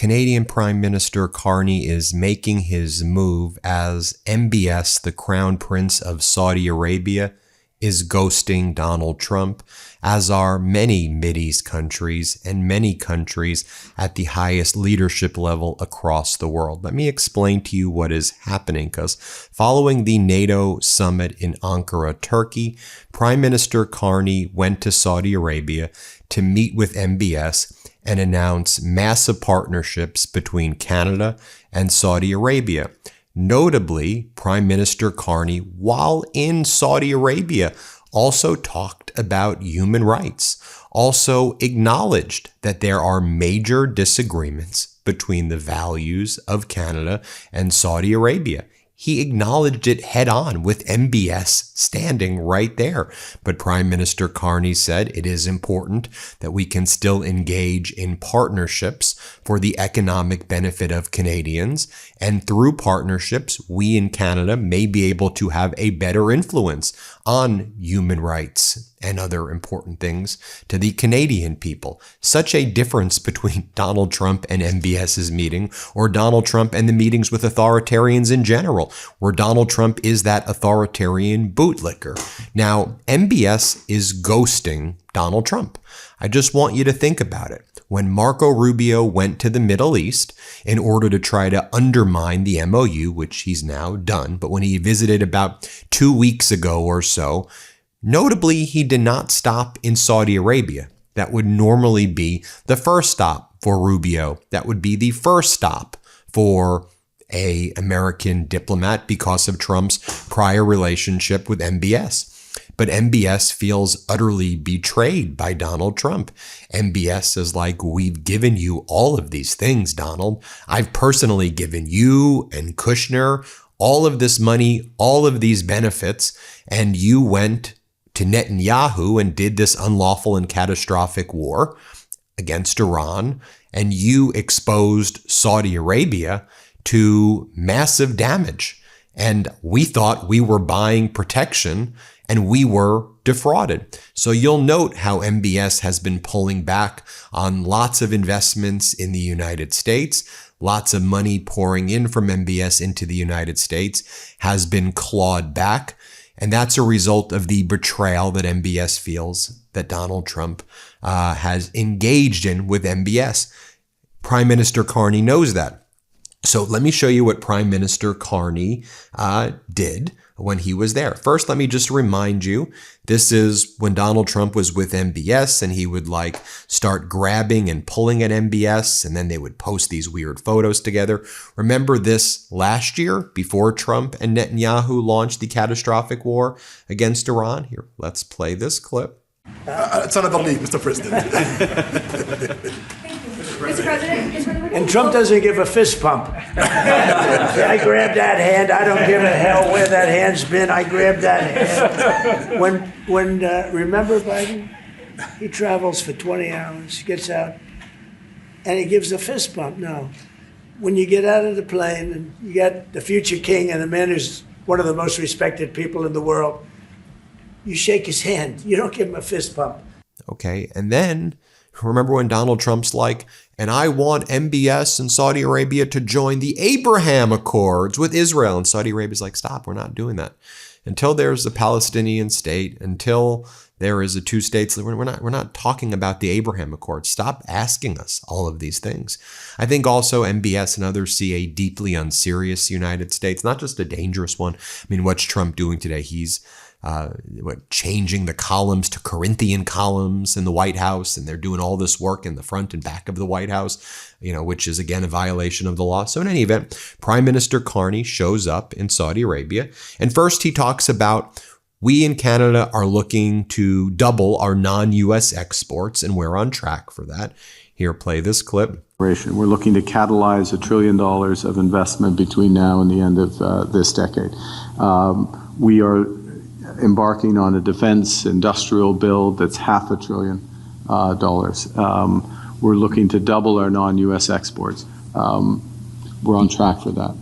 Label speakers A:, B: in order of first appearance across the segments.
A: Canadian Prime Minister Carney is making his move as MBS, the Crown Prince of Saudi Arabia, is ghosting Donald Trump, as are many Mideast countries and many countries at the highest leadership level across the world. Let me explain to you what is happening, because following the NATO summit in Ankara, Turkey, Prime Minister Carney went to Saudi Arabia to meet with MBS and announce massive partnerships between Canada and Saudi Arabia. Notably, Prime Minister Carney, while in Saudi Arabia, also talked about human rights, also acknowledged that there are major disagreements between the values of Canada and Saudi Arabia. He acknowledged it head on with MBS standing right there. But Prime Minister Carney said it is important that we can still engage in partnerships for the economic benefit of Canadians. And through partnerships, we in Canada may be able to have a better influence on human rights and other important things to the Canadian people. Such a difference between Donald Trump and MBS's meeting, or Donald Trump and the meetings with authoritarians in general, where Donald Trump is that authoritarian bootlicker. Now, MBS is ghosting Donald Trump. I just want you to think about it. When Marco Rubio went to the Middle East in order to try to undermine the MOU, which he's now done, but when he visited about 2 weeks ago or so, notably, he did not stop in Saudi Arabia. That would normally be the first stop for Rubio. That would be the first stop for an American diplomat because of Trump's prior relationship with MBS. But MBS feels utterly betrayed by Donald Trump. MBS is like, we've given you all of these things, Donald. I've personally given you and Kushner all of this money, all of these benefits, and you went to Netanyahu and did this unlawful and catastrophic war against Iran, and you exposed Saudi Arabia to massive damage. And we thought we were buying protection, and we were defrauded. So you'll note how MBS has been pulling back on lots of investments in the United States. Lots of money pouring in from MBS into the United States has been clawed back. And that's a result of the betrayal that MBS feels that Donald Trump has engaged in with MBS. Prime Minister Carney knows that. So let me show you what Prime Minister Carney did when he was there. First, let me just remind you, this is when Donald Trump was with MBS and he would start grabbing and pulling at MBS, and then they would post these weird photos together. Remember this last year before Trump and Netanyahu launched the catastrophic war against Iran? Here, let's play this clip.
B: It's another league, Mr. President.
C: Mr. President?
D: And Trump doesn't give a fist pump. I grabbed that hand. I don't give a hell where that hand's been. I grabbed that hand. Remember Biden? He travels for 20 hours, gets out, and he gives a fist bump. No. When you get out of the plane and you got the future king and the man who's one of the most respected people in the world, you shake his hand. You don't give him a fist bump.
A: Okay, and then remember when Donald Trump's like, and I want MBS and Saudi Arabia to join the Abraham Accords with Israel. And Saudi Arabia's like, stop, we're not doing that. Until there's a Palestinian state, until there is a two-state, we're not talking about the Abraham Accords. Stop asking us all of these things. I think also MBS and others see a deeply unserious United States, not just a dangerous one. I mean, what's Trump doing today? He's changing the columns to Corinthian columns in the White House, and they're doing all this work in the front and back of the White House, which is again a violation of the law. So in any event, Prime Minister Carney shows up in Saudi Arabia, and first he talks about, we in Canada are looking to double our non-US exports, and we're on track for that. Here, play this clip.
E: We're looking to catalyze $1 trillion of investment between now and the end of this decade. We are embarking on a defense industrial build that's $500 billion. We're looking to double our non-U.S. exports. We're on track for that.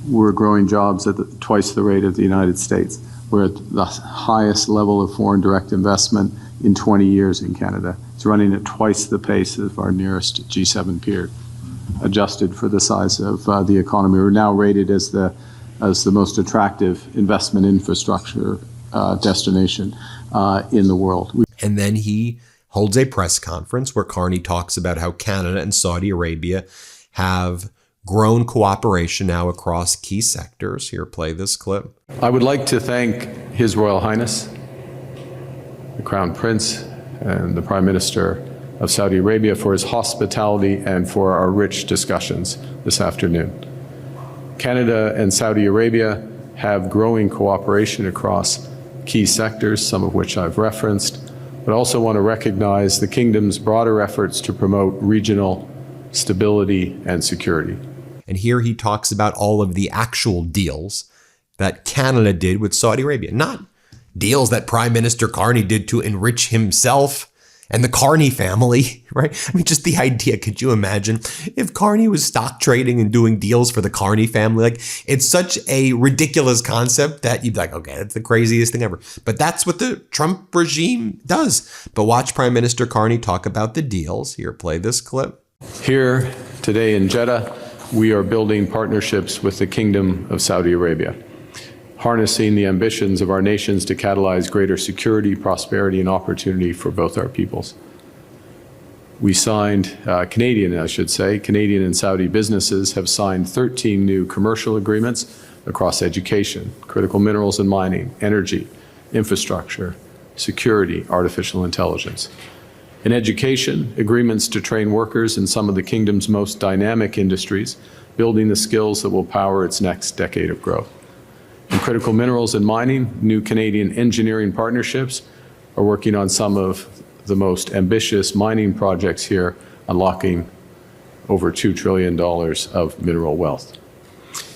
E: We're growing jobs at twice the rate of the United States. We're at the highest level of foreign direct investment in 20 years in Canada. It's running at twice the pace of our nearest G7 peer. Adjusted for the size of the economy, we're now rated as the most attractive investment infrastructure destination in the world.
A: And then he holds a press conference where Carney talks about how Canada and Saudi Arabia have grown cooperation now across key sectors. Here, play this clip.
E: I would like to thank His Royal Highness, the Crown Prince, and the Prime Minister of Saudi Arabia for his hospitality and for our rich discussions this afternoon. Canada and Saudi Arabia have growing cooperation across key sectors, some of which I've referenced, but also want to recognize the Kingdom's broader efforts to promote regional stability and security.
A: And here he talks about all of the actual deals that Canada did with Saudi Arabia, not deals that Prime Minister Carney did to enrich himself and the Carney family, right? I mean, just the idea, could you imagine if Carney was stock trading and doing deals for the Carney family? Like, it's such a ridiculous concept that you'd be like, okay, that's the craziest thing ever. But that's what the Trump regime does. But watch Prime Minister Carney talk about the deals. Here, play this clip.
E: Here today in Jeddah, we are building partnerships with the Kingdom of Saudi Arabia, harnessing the ambitions of our nations to catalyze greater security, prosperity, and opportunity for both our peoples. We signed, Canadian and Saudi businesses have signed 13 new commercial agreements across education, critical minerals and mining, energy, infrastructure, security, artificial intelligence. In education, agreements to train workers in some of the Kingdom's most dynamic industries, building the skills that will power its next decade of growth. In critical minerals and mining, new Canadian engineering partnerships are working on some of the most ambitious mining projects here, unlocking over $2 trillion of mineral wealth.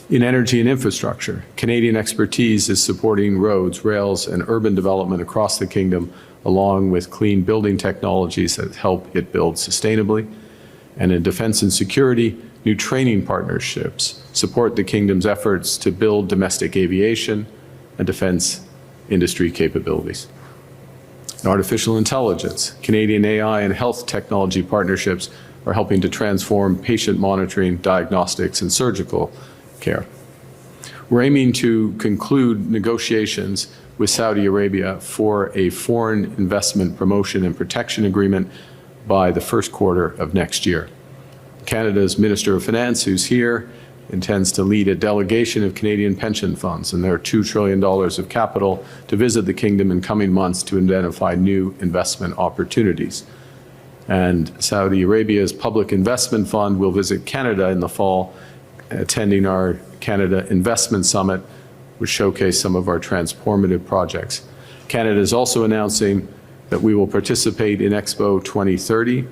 E: In energy and infrastructure, Canadian expertise is supporting roads, rails, and urban development across the Kingdom, along with clean building technologies that help it build sustainably. And in defense and security, new training partnerships support the Kingdom's efforts to build domestic aviation and defense industry capabilities. In artificial intelligence, Canadian AI and health technology partnerships are helping to transform patient monitoring, diagnostics, and surgical care. We're aiming to conclude negotiations with Saudi Arabia for a foreign investment promotion and protection agreement by the first quarter of next year. Canada's Minister of Finance, who's here, intends to lead a delegation of Canadian pension funds and their $2 trillion of capital to visit the Kingdom in coming months to identify new investment opportunities. And Saudi Arabia's Public Investment Fund will visit Canada in the fall, attending our Canada Investment Summit, which showcase some of our transformative projects. Canada is also announcing that we will participate in Expo 2030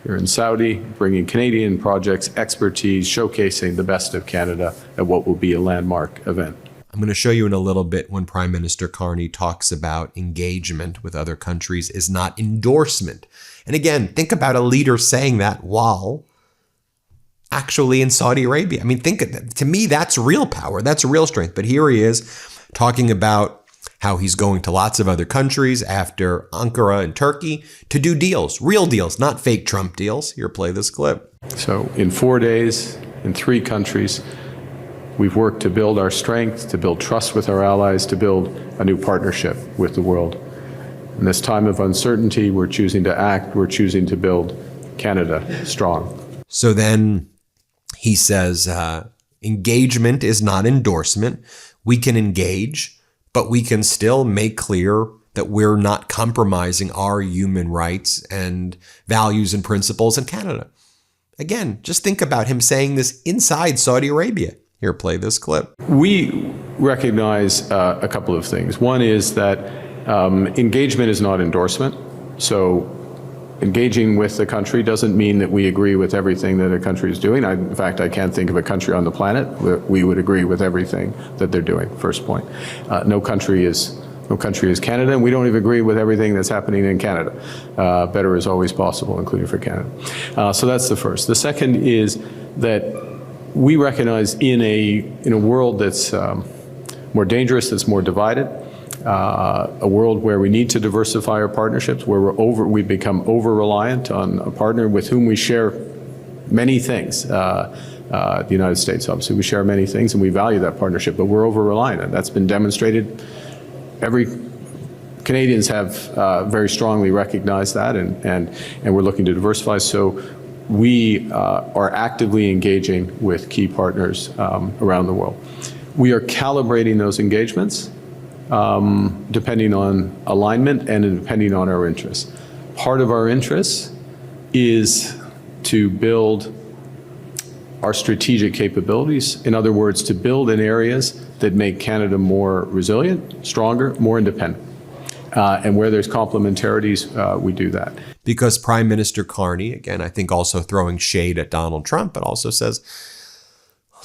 E: here in Saudi, bringing Canadian projects, expertise, showcasing the best of Canada at what will be a landmark event.
A: I'm going to show you in a little bit when Prime Minister Carney talks about engagement with other countries is not endorsement. And again, think about a leader saying that while actually in Saudi Arabia. I mean, to me, that's real power. That's real strength. But here he is talking about how he's going to lots of other countries after Ankara and Turkey to do deals, real deals, not fake Trump deals. Here, play this clip.
E: So in 4 days, in 3 countries, we've worked to build our strength, to build trust with our allies, to build a new partnership with the world. In this time of uncertainty, we're choosing to act, we're choosing to build Canada strong.
A: So then he says, engagement is not endorsement. We can engage, but we can still make clear that we're not compromising our human rights and values and principles in Canada. Again, just think about him saying this inside Saudi Arabia. Here, play this clip.
E: We recognize a couple of things. One is that engagement is not endorsement. So engaging with the country doesn't mean that we agree with everything that a country is doing. In fact, I can't think of a country on the planet where we would agree with everything that they're doing, first point. No country is Canada, and we don't even agree with everything that's happening in Canada. Better is always possible, including for Canada. So that's the first. The second is that we recognize in a world that's more dangerous, that's more divided, a world where we need to diversify our partnerships, where we become over-reliant on a partner with whom we share many things. The United States, obviously, we share many things and we value that partnership, but we're over-reliant, and that's been demonstrated. Canadians have very strongly recognized that, and we're looking to diversify. So we are actively engaging with key partners around the world. We are calibrating those engagements depending on alignment and depending on our interests. Part of our interests is to build our strategic capabilities. In other words, to build in areas that make Canada more resilient, stronger, more independent. And where there's complementarities, we do that.
A: Because Prime Minister Carney, again, I think also throwing shade at Donald Trump, but also says,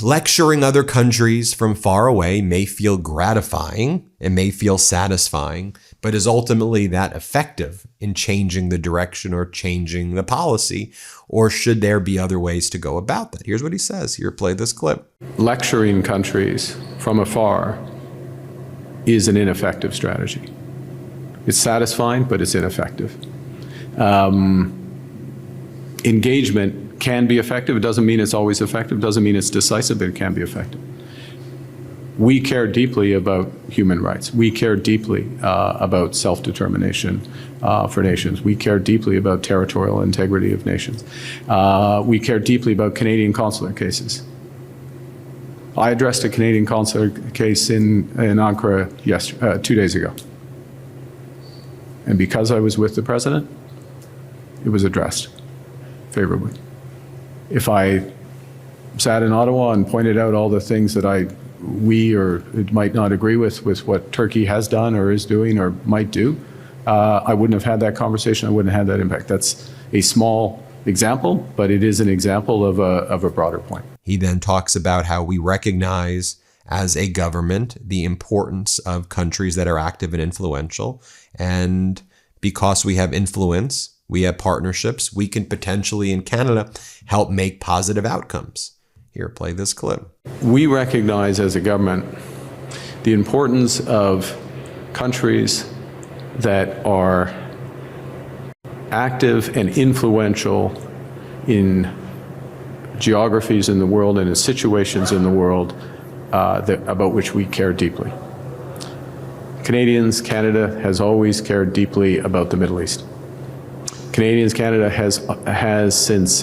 A: lecturing other countries from far away may feel gratifying and may feel satisfying, but is ultimately that effective in changing the direction or changing the policy? Or should there be other ways to go about that? Here's what he says. Here, play this clip.
E: Lecturing countries from afar is an ineffective strategy. It's satisfying, but it's ineffective. Engagement can be effective. It doesn't mean it's always effective. It doesn't mean it's decisive, but it can be effective. We care deeply about human rights. We care deeply about self-determination for nations. We care deeply about territorial integrity of nations. We care deeply about Canadian consular cases. I addressed a Canadian consular case in Ankara 2 days ago. And because I was with the president, it was addressed favorably. If I sat in Ottawa and pointed out all the things that we might not agree with what Turkey has done or is doing or might do, I wouldn't have had that conversation. I wouldn't have had that impact. That's a small example, but it is an example of a broader point.
A: He then talks about how we recognize as a government the importance of countries that are active and influential. And because we have influence, we have partnerships, we can potentially in Canada help make positive outcomes. Here, play this clip.
E: We recognize as a government the importance of countries that are active and influential in geographies in the world and in situations in the world about which we care deeply. Canada has always cared deeply about the Middle East. Canada has since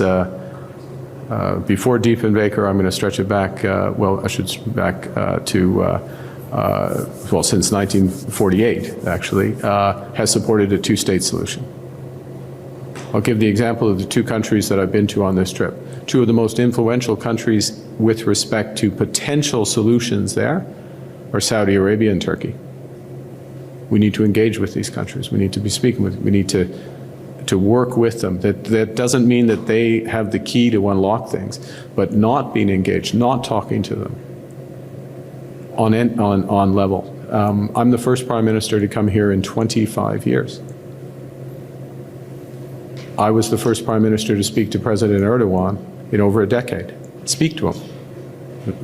E: before Diefenbaker, I'm going to stretch it back, since 1948, actually, has supported a two-state solution. I'll give the example of the two countries that I've been to on this trip. Two of the most influential countries with respect to potential solutions there are Saudi Arabia and Turkey. We need to engage with these countries. We need to be speaking with them. We need to work with them. That doesn't mean that they have the key to unlock things, but not being engaged, not talking to them on level. I'm the first Prime Minister to come here in 25 years. I was the first Prime Minister to speak to President Erdogan in over a decade. Speak to him.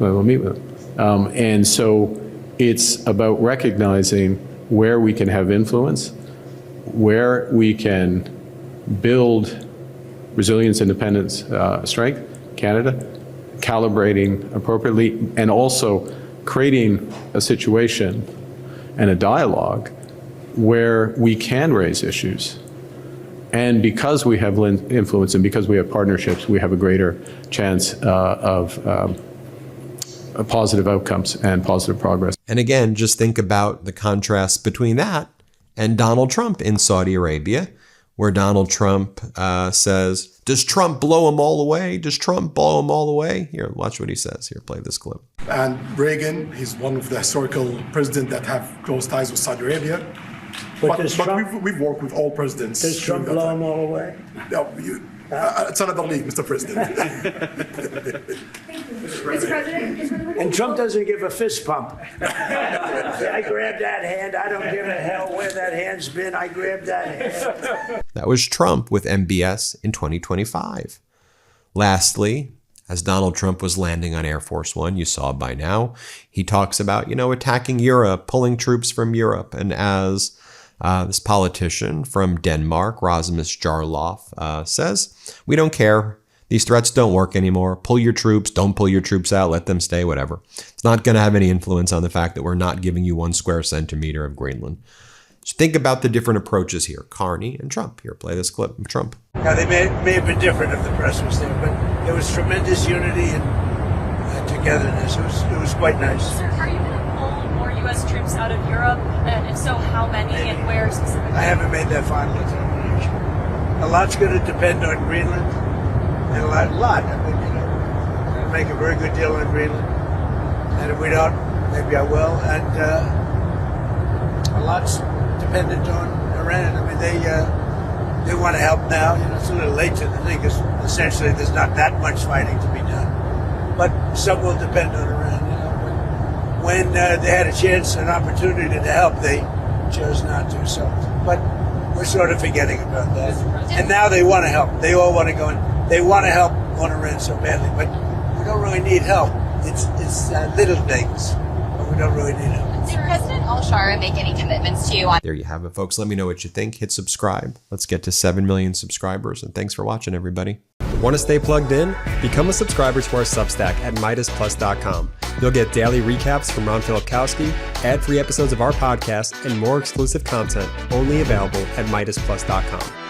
E: I'll meet with him. And so it's about recognizing where we can have influence, where we can build resilience, independence, strength, Canada, calibrating appropriately, and also creating a situation and a dialogue where we can raise issues. And because we have influence and because we have partnerships, we have a greater chance of positive outcomes and positive progress.
A: And again, just think about the contrast between that and Donald Trump in Saudi Arabia, where Donald Trump says, does Trump blow them all away? Does Trump blow them all away? Here, watch what he says. Here, play this clip.
B: And Reagan, he's one of the historical presidents that have close ties with Saudi Arabia. But we've worked with all presidents.
D: Does Trump blow them all away?
B: No, it's another league, Mr. President.
C: Mr. President?
D: And Trump doesn't give a fist pump. I grabbed that hand. I don't give a hell where that hand's been. I grabbed that hand.
A: That was Trump with MBS in 2025. Lastly, as Donald Trump was landing on Air Force One. You saw by now. He talks about, attacking Europe, pulling troops from Europe. And as this politician from Denmark, Rasmus Jarloff, says, we don't care. These threats don't work anymore. Pull your troops. Don't pull your troops out. Let them stay, whatever. It's not going to have any influence on the fact that we're not giving you 1 square centimeter of Greenland. So think about the different approaches here. Carney and Trump. Here, play this clip of Trump.
D: Now, they may have been different if the press was there, but there was tremendous unity and togetherness. It was quite nice.
C: Sir, are you going to pull more U.S. troops out of Europe? And if so, how many and where specifically?
D: I haven't made that final determination. A lot's going to depend on Greenland. And a lot. I mean, we'll make a very good deal on Greenland. And if we don't, maybe I will. And a lot's dependent on Iran. I mean, they want to help now. It's a little late to the thing because essentially there's not that much fighting to be done. But some will depend on Iran. When they had a chance, an opportunity to help, they chose not to. So, but we're sort of forgetting about that. And now they want to help. They all want to go in. They want to help on Iran so badly, but we don't really need help. It's little things, but we don't really need help.
F: Did President al-Shara make any commitments to you on?
A: There you have it, folks. Let me know what you think. Hit subscribe. Let's get to 7 million subscribers, and thanks for watching, everybody.
G: Want to stay plugged in? Become a subscriber to our Substack at MeidasPlus.com. You'll get daily recaps from Ron Filipkowski, ad-free episodes of our podcast, and more exclusive content only available at MeidasPlus.com.